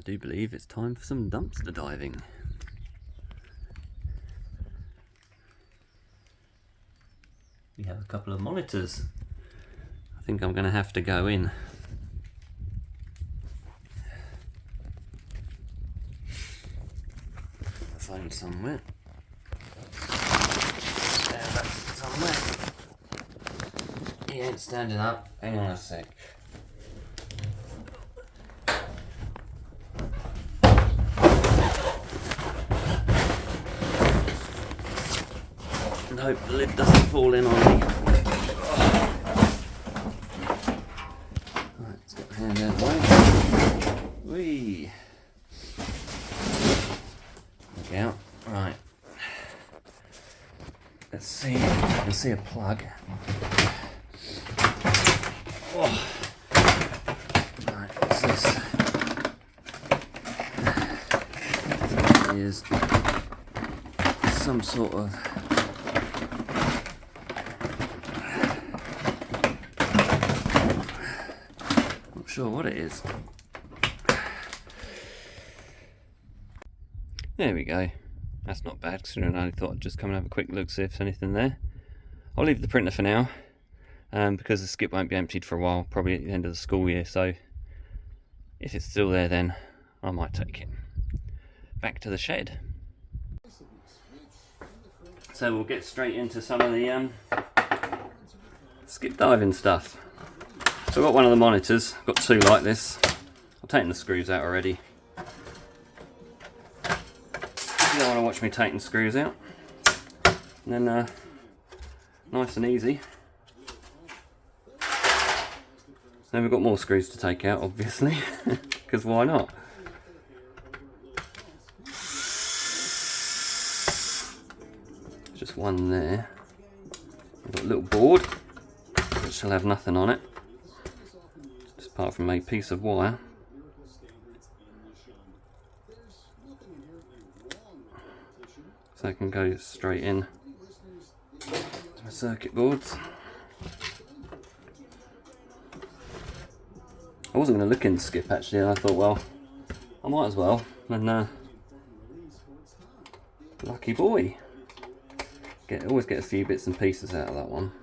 do believe it's time for some dumpster diving. We have a couple of monitors. I think I'm going to have to go in. Phone somewhere. Stand up somewhere. He ain't standing up. Hang on a sec. And hope the lid doesn't fall in on me. Right, let's get the hand out of the way. Whee! Look out. Right. Let's see if I can see a plug. Oh. Right, what's this? Is some sort of not sure what it is. There we go. That's not bad considering I thought I'd just come and have a quick look, see if there's anything there. I'll leave the printer for now because the skip won't be emptied for a while, probably at the end of the school year, so if it's still there then I might take it. Back to the shed. So we'll get straight into some of the skip diving stuff. So I've got one of the monitors, I've got two like this. I've taken the screws out already. You don't want to watch me taking screws out. And then nice and easy. Then we've got more screws to take out, obviously, because why not? Just one there. I've got a little board, which will have nothing on it, just apart from a piece of wire. So I can go straight in to my circuit boards. I wasn't going to look in the skip actually, and I thought, well, I might as well. And lucky boy. Always get a few bits and pieces out of that one.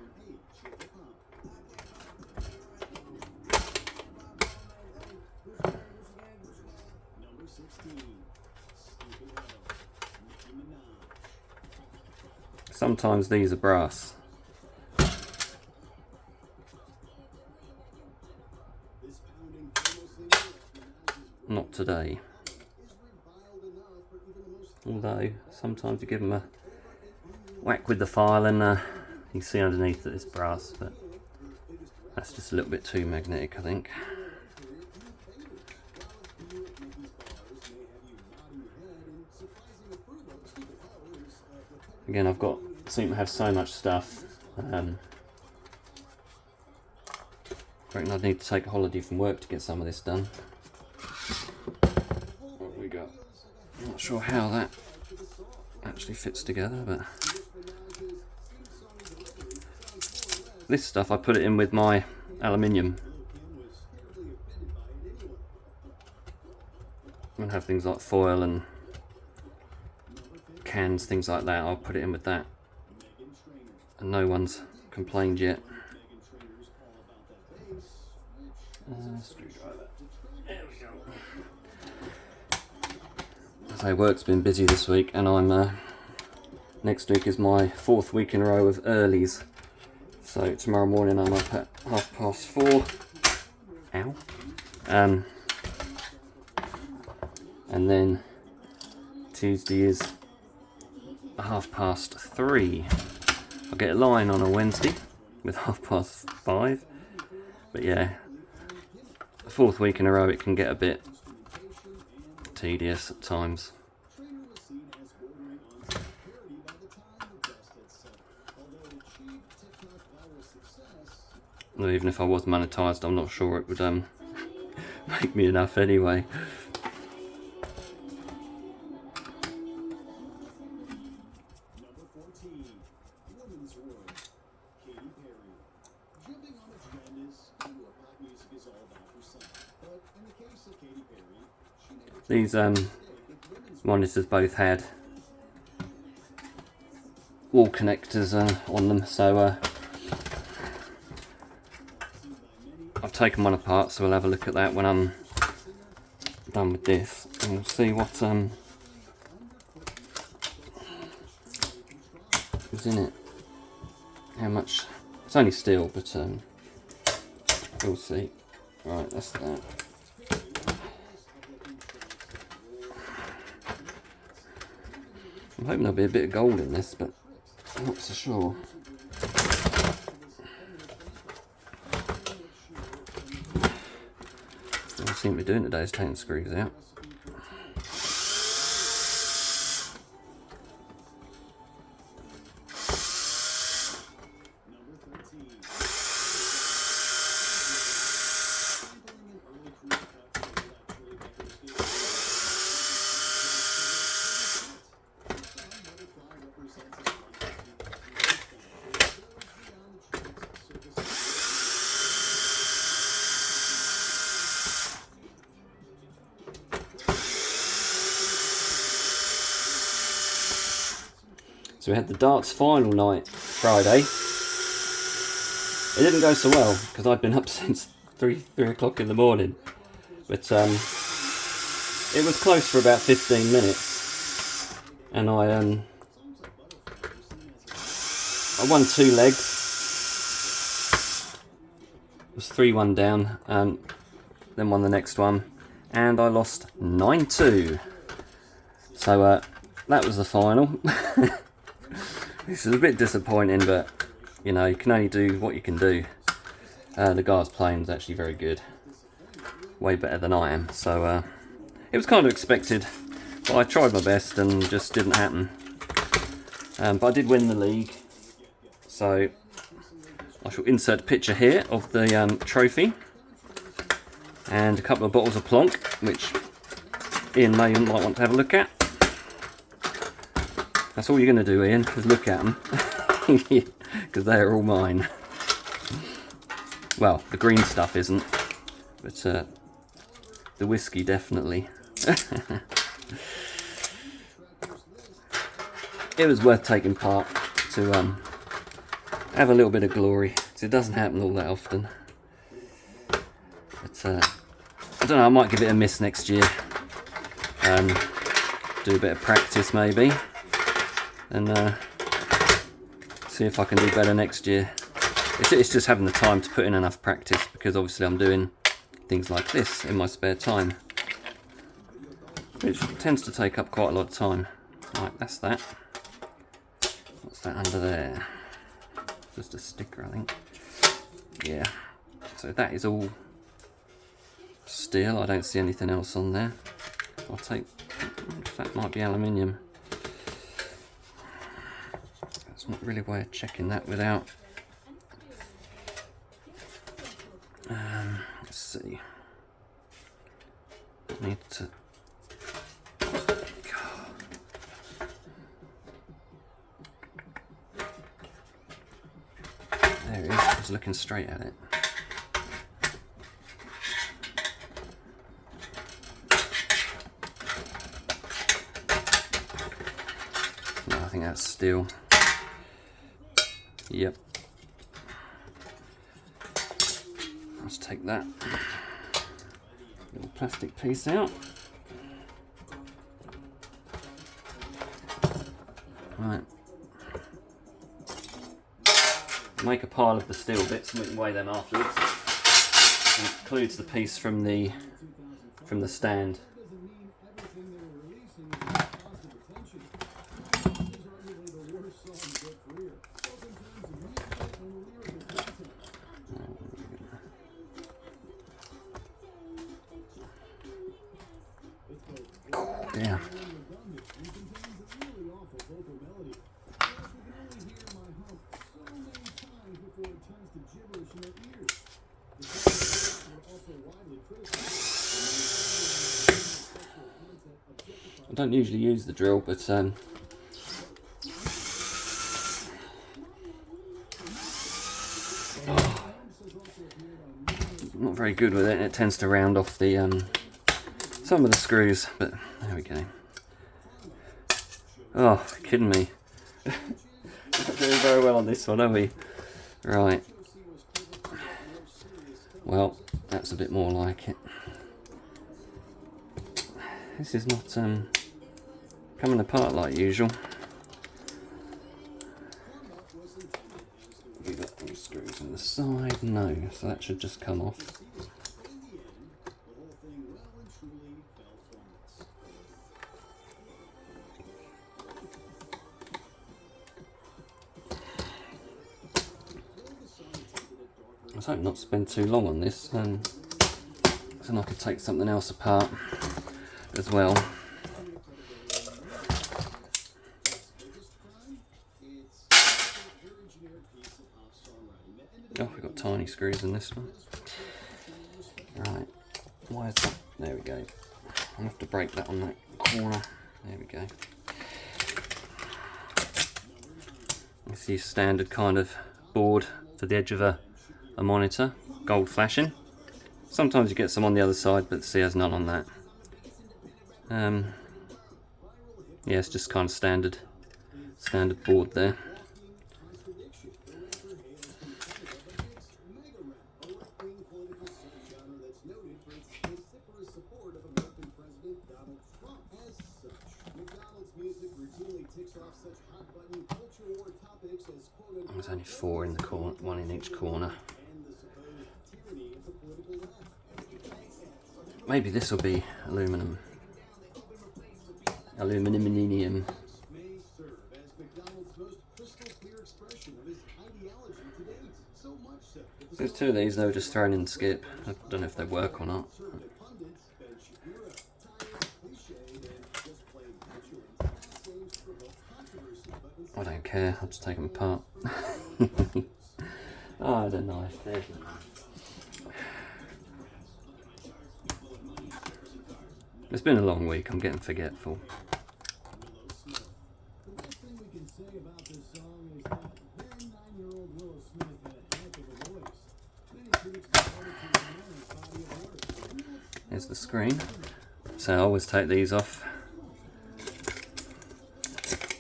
Sometimes these are brass. Not today. Although sometimes you give them a whack with the file and you see underneath that it's brass, but that's just a little bit too magnetic, I think. Again, seem to have so much stuff. I reckon I'd need to take a holiday from work to get some of this done. What have we got? I'm not sure how that actually fits together, but this stuff I put it in with my aluminium. I'm gonna have things like foil and cans, things like that. I'll put it in with that, and no one's complained yet. Screwdriver. There we go. As I say, work's been busy this week, and I'm next week is my 4th week in a row of earlies. So tomorrow morning I'm up at 4:30. Ow. And then Tuesday is 3:30. I'll get a line on a Wednesday with 5:30. But yeah, the 4th week in a row it can get a bit tedious at times. Well, even if I was monetised, I'm not sure it would make me enough anyway. These monitors both had wall connectors on them, so I've taken one apart, so we'll have a look at that when I'm done with this, and we'll see what is in it. How much? It's only steel, but we'll see. Right, that's that. I'm hoping there'll be a bit of gold in this, but I'm not so sure. All I seem to be doing today is taking screws out. So we had the darts final night Friday. It didn't go so well because I'd been up since 3 o'clock in the morning, but it was close for about 15 minutes, and I won 2 legs. It was 3-1 down, then won the next one, and I lost 9-2. So that was the final. This is a bit disappointing, but you know, you can only do what you can do. The guy I was playing was actually very good, way better than I am, so it was kind of expected, but I tried my best and just didn't happen. But I did win the league, so I shall insert a picture here of the trophy and a couple of bottles of Plonk, which Ian might want to have a look at. That's all you're going to do, Ian, is look at them, because they are all mine. Well, the green stuff isn't, but the whiskey definitely. It was worth taking part to have a little bit of glory, because it doesn't happen all that often. But I don't know, I might give it a miss next year. Do a bit of practice maybe, and see if I can do better next year. It's just having the time to put in enough practice, because obviously I'm doing things like this in my spare time, which tends to take up quite a lot of time. Right, that's that. What's that under there? Just a sticker, I think. Yeah. So that is all steel. I don't see anything else on there. I'll take, that might be aluminium. There's not really a way of checking that without. Let's see. I need to. There it is. I was looking straight at it. No, I think that's steel. Yep. Let's take that little plastic piece out. Right. Make a pile of the steel bits and we can weigh them afterwards. It includes the piece from the stand. Yeah. I don't usually use the drill, but I'm not very good with it, and it tends to round off the some of the screws, but there we go. Oh, kidding me. Not doing very well on this one, are we? Right. Well, that's a bit more like it. This is not coming apart like usual. Have we got any screws on the side? No, so that should just come off. I was hoping not to spend too long on this, so I could take something else apart as well. Oh, we've got tiny screws in this one. Right, why is that? There we go. I'll have to break that on that corner. There we go. It's the standard kind of board for the edge of a monitor, gold flashing. Sometimes you get some on the other side, but see, there's none on that. Yeah, it's just kind of standard board there. There's only 4 in the corner, 1 in each corner. Maybe this will be aluminum. Aluminum. There's 2 of these, they were just thrown in the skip. I don't know if they work or not. I don't care, I'll just take them apart. Oh, there's a knife. There's the knife. It's been a long week, I'm getting forgetful. Here's the screen. So I always take these off.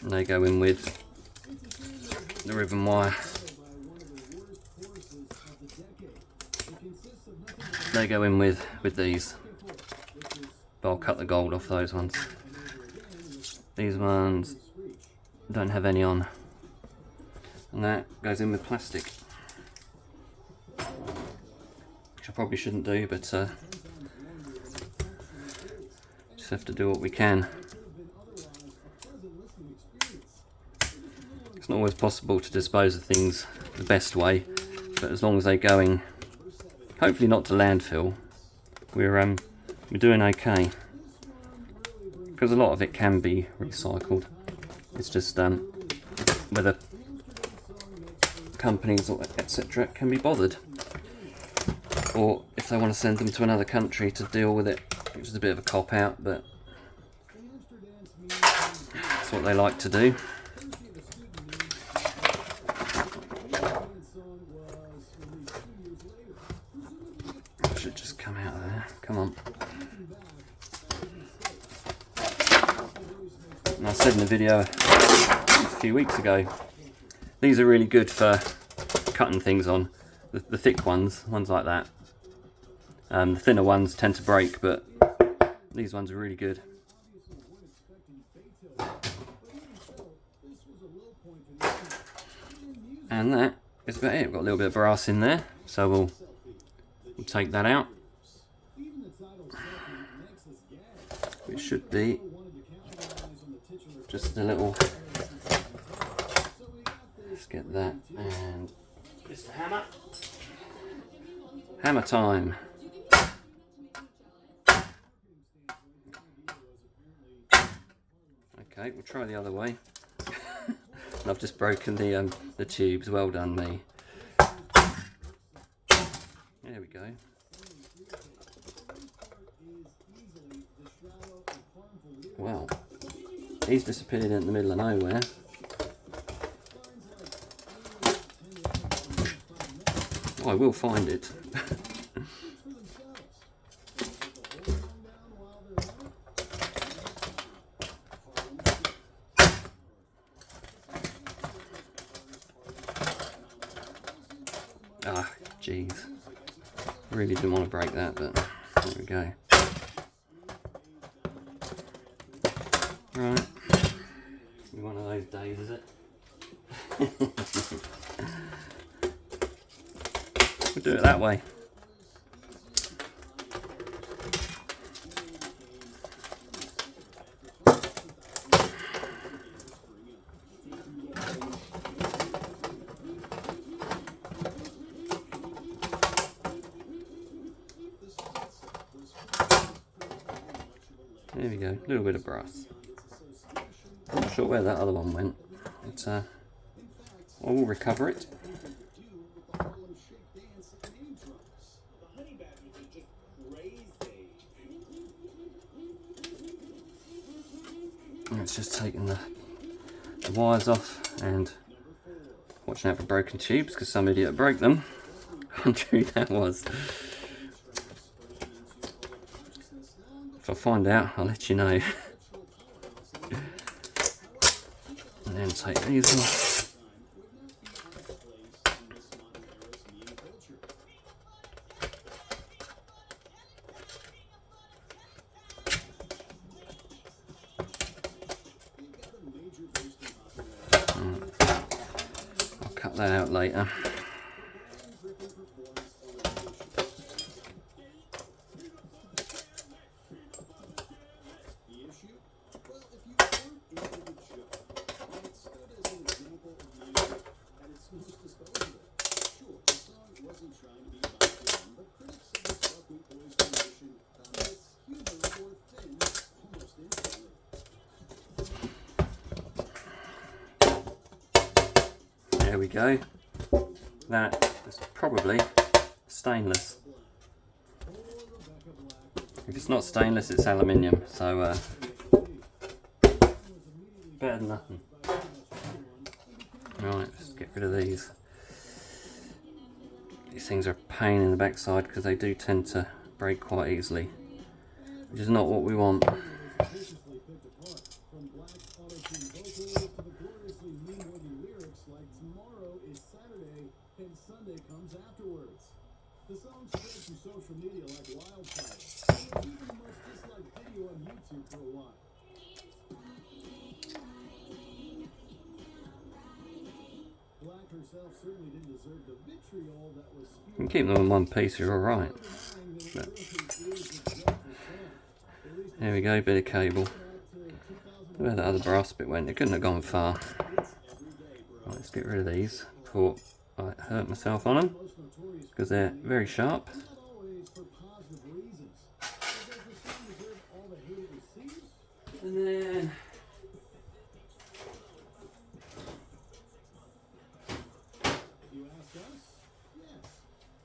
And they go in with the ribbon wire. They go in with these. But I'll cut the gold off those ones. These ones don't have any on. And that goes in with plastic. Which I probably shouldn't do, but just have to do what we can. It's not always possible to dispose of things the best way, but as long as they're going, hopefully not to landfill, we're doing okay. Because a lot of it can be recycled. It's just whether companies or etc. can be bothered, or if they want to send them to another country to deal with it, which is a bit of a cop out, but that's what they like to do. Should just come out of there. Come on. And I said in the video a few weeks ago, these are really good for cutting things on. The thick ones like that. The thinner ones tend to break, but these ones are really good. And that is about it. We've got a little bit of brass in there, so we'll take that out. It should be just a little. Let's get that, and just a hammer. Hammer time. Okay, we'll try the other way. And I've just broken the tubes. Well done, me. There we go. Wow, he's disappeared in the middle of nowhere. Oh, I will find it. Really didn't want to break that, but there we go. Right, one of those days, is it? We'll do it that way. There we go, a little bit of brass. I'm not sure where that other one went, but I will recover it. And it's just taking the wires off and watching out for broken tubes because some idiot broke them. How true that was. If I find out, I'll let you know. And then take these off. I'll cut that out later. There we go. That is probably stainless. If it's not stainless, it's aluminium, so better than nothing. Right, let's get rid of these. These things are a pain in the backside because they do tend to break quite easily, which is not what we want. The song spread through social media like wildfire. It was even the most disliked video on YouTube for a while. Black herself certainly didn't deserve the vitriol that was spewed. You can keep them in one piece, you're alright. There we go, bit of cable. Where the other brass bit went, it couldn't have gone far. Right, let's get rid of these before I hurt myself on them, because they're very sharp. And then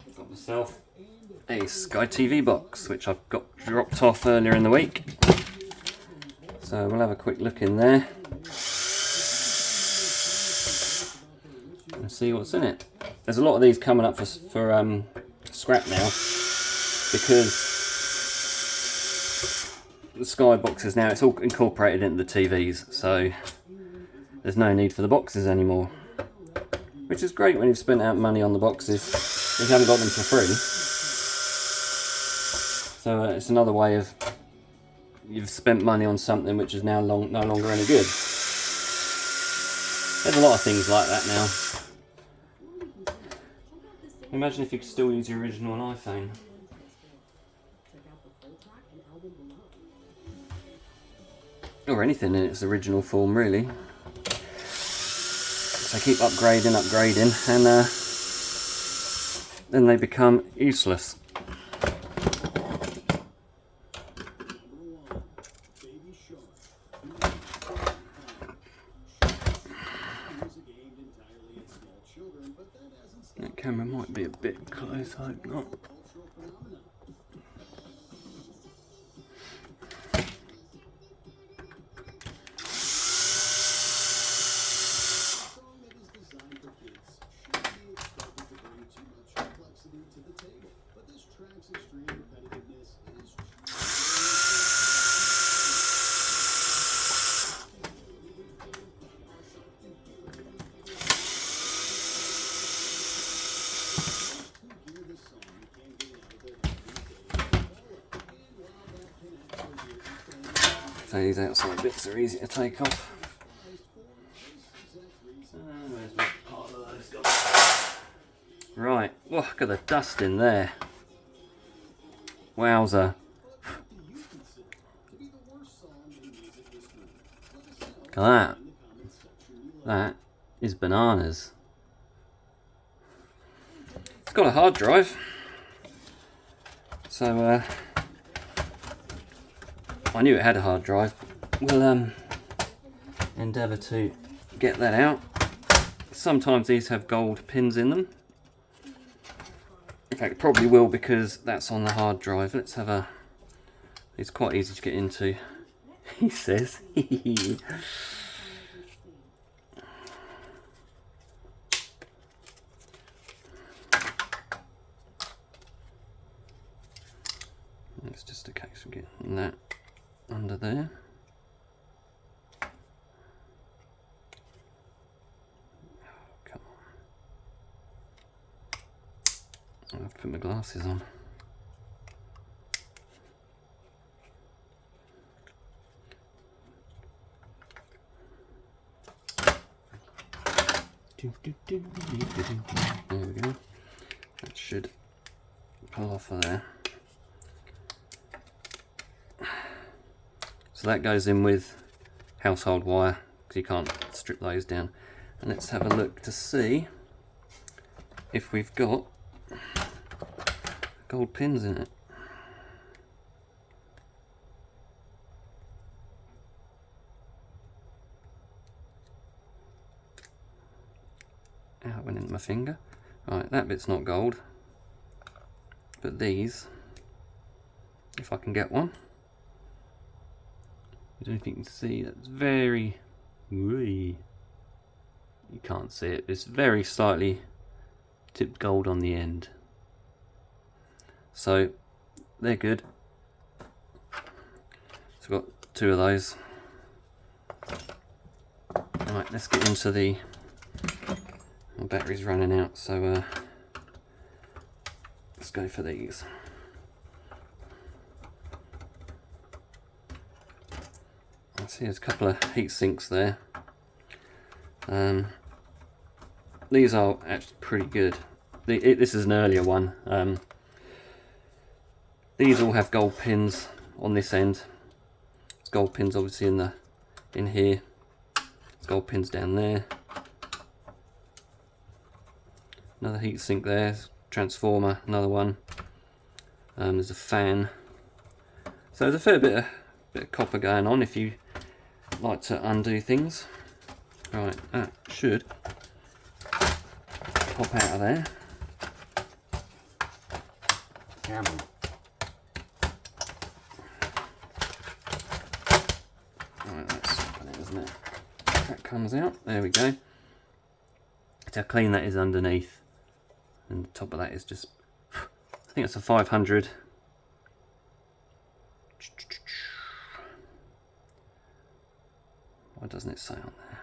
I've got myself a Sky TV box, which I've got dropped off earlier in the week. So we'll have a quick look in there and see what's in it. There's a lot of these coming up for scrap now because the Sky boxes now, it's all incorporated into the TVs, so there's no need for the boxes anymore, which is great when you've spent out money on the boxes. You haven't got them for free, so it's another way of you've spent money on something which is now no longer any good. There's a lot of things like that now. Imagine if you could still use your original on iPhone. Or anything in its original form, really. So keep upgrading, and then they become useless. That camera might be a bit close, I hope not. So these outside bits are easy to take off. Where's my part of those guys? Right, look at the dust in there. Wowzer. Look at that. That is bananas. It's got a hard drive. So I knew it had a hard drive. We'll endeavour to get that out. Sometimes these have gold pins in them. In fact, probably will, because that's on the hard drive. Let's have a... It's quite easy to get into, he says. It's just a case of getting that under there. Come on. I have to put my glasses on. There we go. That should pull off of there. So that goes in with household wire, because you can't strip those down. And let's have a look to see if we've got gold pins in it. Out went into my finger. Right, that bit's not gold. But these, if I can get one. I don't know if you can see, that's very... You can't see it, it's very slightly tipped gold on the end. So, they're good. So I've got two of those. Right, let's get into the... My battery's running out, so let's go for these. I see there's a couple of heat sinks there. These are actually pretty good. This is an earlier one. These all have gold pins on this end. There's gold pins obviously in here. There's gold pins down there. Another heat sink there. Transformer, another one. There's a fan. So there's a fair bit of copper going on if you like to undo things. Right, that should pop out of there. Camel. Right, that's happening, isn't it? That comes out. There we go. See how clean that is underneath, and the top of that is just, I think it's a 500. Why doesn't it say on there?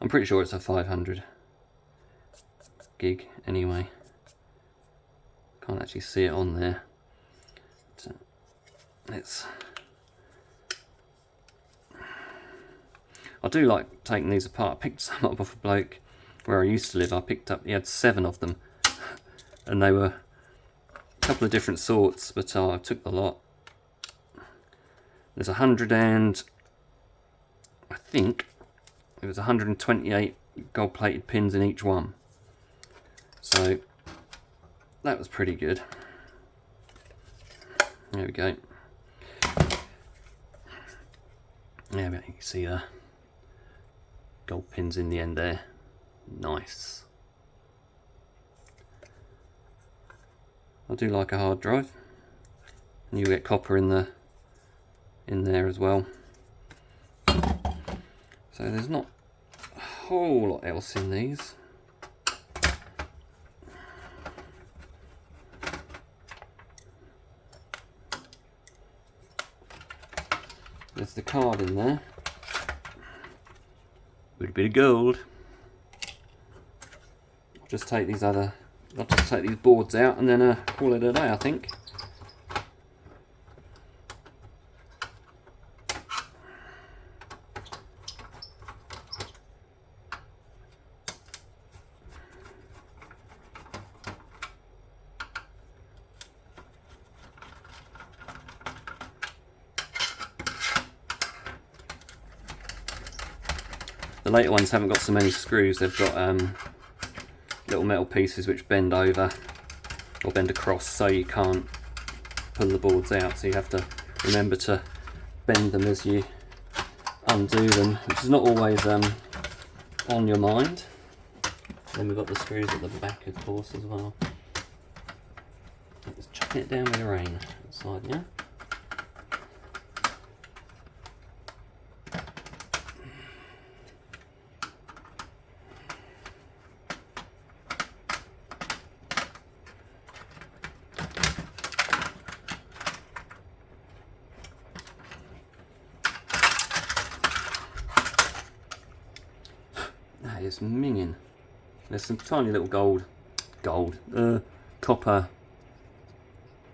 I'm pretty sure it's a 500 gig anyway. Can't actually see it on there. So I do like taking these apart. I picked some up off a bloke where I used to live. He had 7 of them, and they were a couple of different sorts, but I took the lot. There's 100 and I think it was 128 gold plated pins in each one, so that was pretty good. There we go. Yeah, but you can see gold pins in the end there. Nice. I do like a hard drive, and you get copper in there as well. So there's not a whole lot else in these. There's the card in there with a bit of gold. I'll just take these boards out and then call it a day, I think. The later ones haven't got so many screws. They've got little metal pieces which bend over or bend across, so you can't pull the boards out. So you have to remember to bend them as you undo them, which is not always on your mind. Then we've got the screws at the back, of course, as well. Let's chuck it down with the rain outside, yeah? That is minging. There's some tiny little copper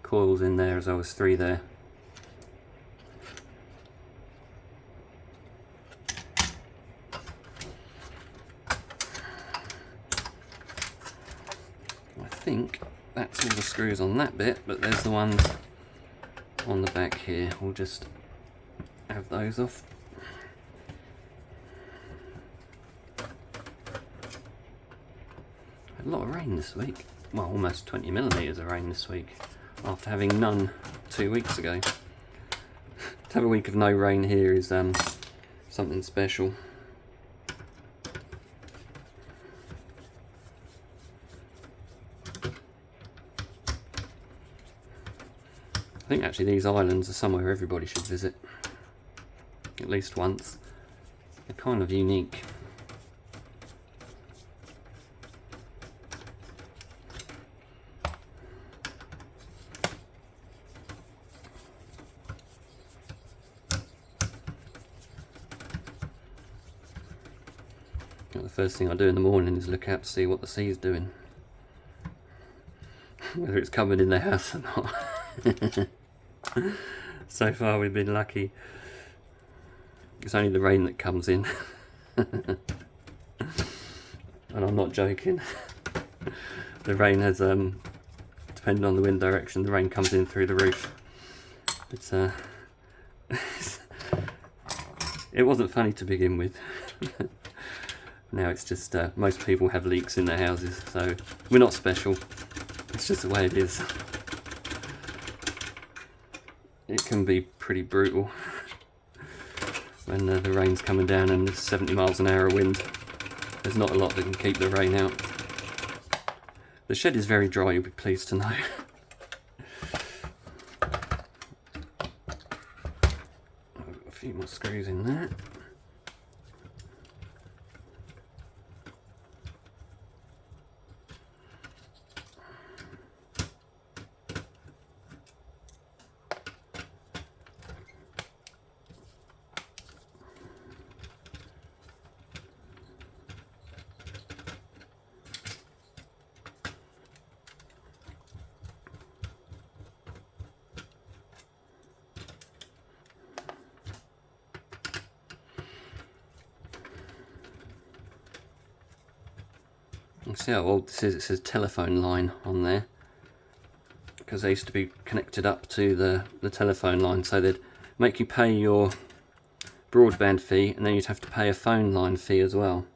coils in there, as well as 3 there. I think that's all the screws on that bit, but there's the ones on the back here. We'll just have those off. A lot of rain this week. Well, almost 20 millimetres of rain this week, after having none 2 weeks ago. To have a week of no rain here is something special. I think actually these islands are somewhere everybody should visit, at least once. They're kind of unique. The first thing I do in the morning is look out to see what the sea's doing, whether it's coming in the house or not. So far we've been lucky. It's only the rain that comes in. And I'm not joking. The rain has, depending on the wind direction, the rain comes in through the roof. It's it wasn't funny to begin with. Now it's just, most people have leaks in their houses, so we're not special. It's just the way it is. It can be pretty brutal when the rain's coming down and there's 70 miles an hour wind. There's not a lot that can keep the rain out. The shed is very dry, you'll be pleased to know. I've got a few more screws in there. You can see how old this is. It says telephone line on there, because they used to be connected up to the telephone line, so they'd make you pay your broadband fee and then you'd have to pay a phone line fee as well.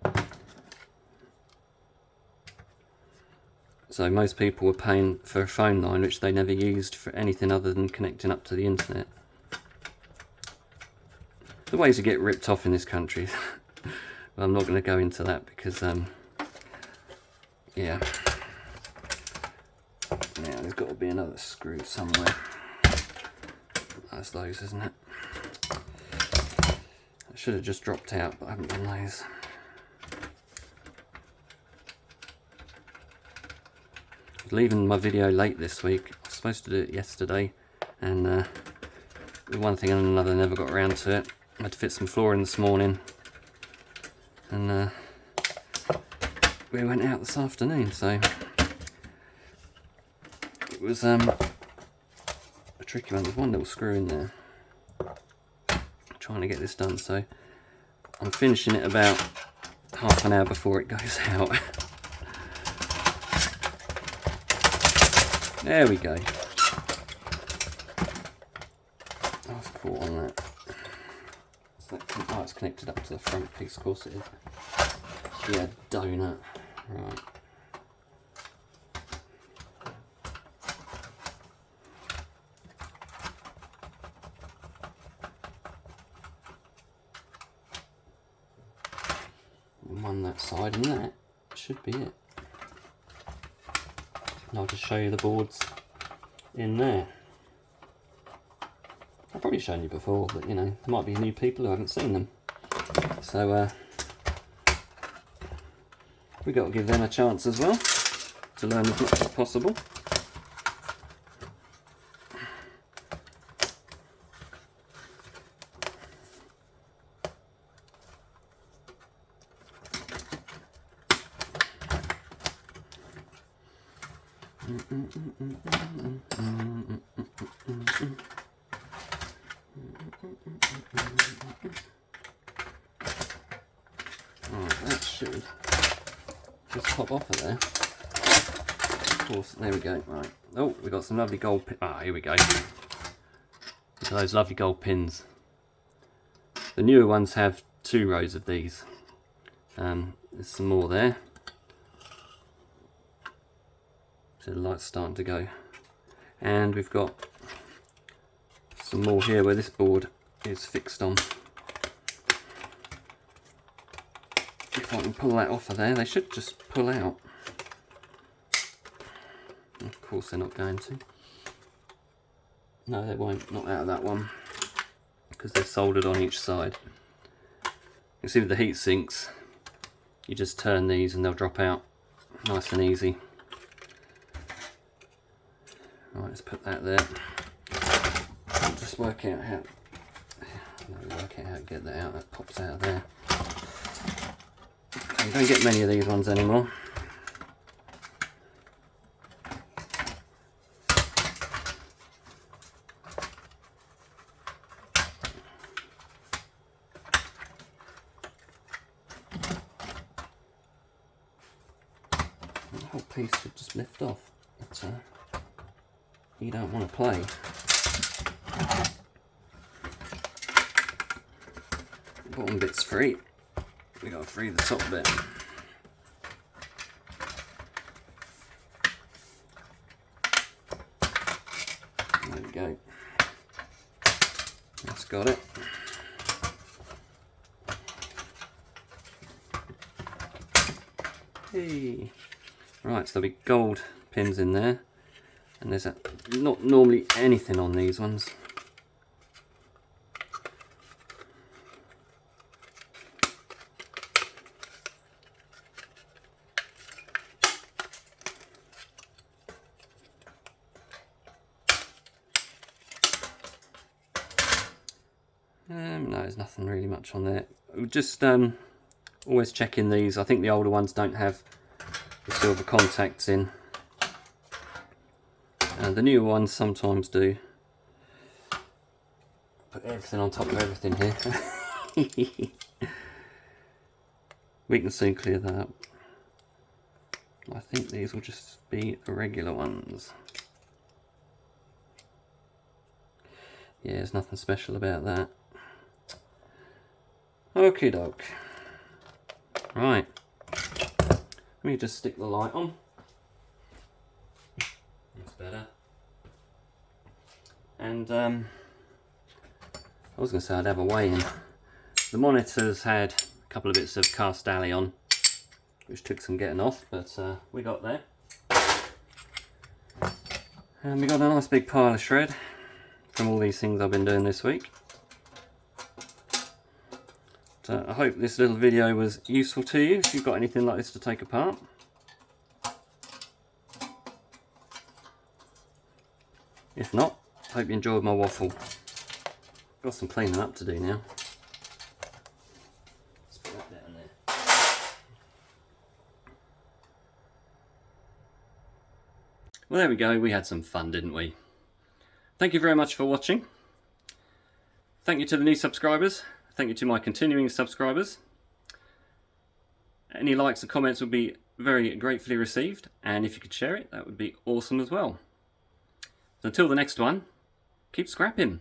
So most people were paying for a phone line which they never used for anything other than connecting up to the internet. The ways to get ripped off in this country. Well, I'm not going to go into that because yeah, there's got to be another screw somewhere. That's those, isn't it? I should have just dropped out, but I haven't done those. I was leaving my video late this week. I was supposed to do it yesterday, and one thing and another, never got around to it. I had to fit some flooring this morning, and we went out this afternoon, so it was a tricky one. There's one little screw in there. I'm trying to get this done, so I'm finishing it about half an hour before it goes out. There we go. I was caught on that. What's that Oh, it's connected up to the front piece, of course it is. Yeah, donut. Right. One that side, and that should be it. And I'll just show you the boards in there. I've probably shown you before, but you know, there might be new people who haven't seen them. So we've got to give them a chance as well to learn as much as possible. Right, that should just pop off of there. Of course, there we go. Right. Oh, we've got some lovely gold pins. Ah, here we go. Look at those lovely gold pins. The newer ones have 2 rows of these. There's some more there. So the light's starting to go. And we've got some more here where this board is fixed on. If I can pull that off of there, they should just pull out. Of course they're not going to. No, they won't, not out of that one, because they're soldered on each side. You see with the heat sinks, you just turn these and they'll drop out nice and easy. Right, let's put that there. I'll just work out how to get that out. That pops out of there. You don't get many of these ones anymore. The whole piece should just lift off. But, you don't want to play. The bottom bit's free. We got to free the top bit. There we go. That's got it. Hey. Right, so there'll be gold pins in there, and there's not normally anything on these ones. No, there's nothing really much on there. Just always checking these. I think the older ones don't have the silver contacts in. The newer ones sometimes do. Put everything on top of everything here. We can soon clear that up. I think these will just be the regular ones. Yeah, there's nothing special about that. Okie doke. Right. Let me just stick the light on. That's better. And I was going to say I'd have a weigh in. The monitors had a couple of bits of cast alley on, which took some getting off, but we got there. And we got a nice big pile of shred from all these things I've been doing this week. So I hope this little video was useful to you if you've got anything like this to take apart. If not, I hope you enjoyed my waffle. Got some cleaning up to do now. Let's put that down there. Well, there we go. We had some fun, didn't we? Thank you very much for watching. Thank you to the new subscribers. Thank you to my continuing subscribers. Any likes and comments would be very gratefully received, and if you could share it, that would be awesome as well. So until the next one, keep scrapping.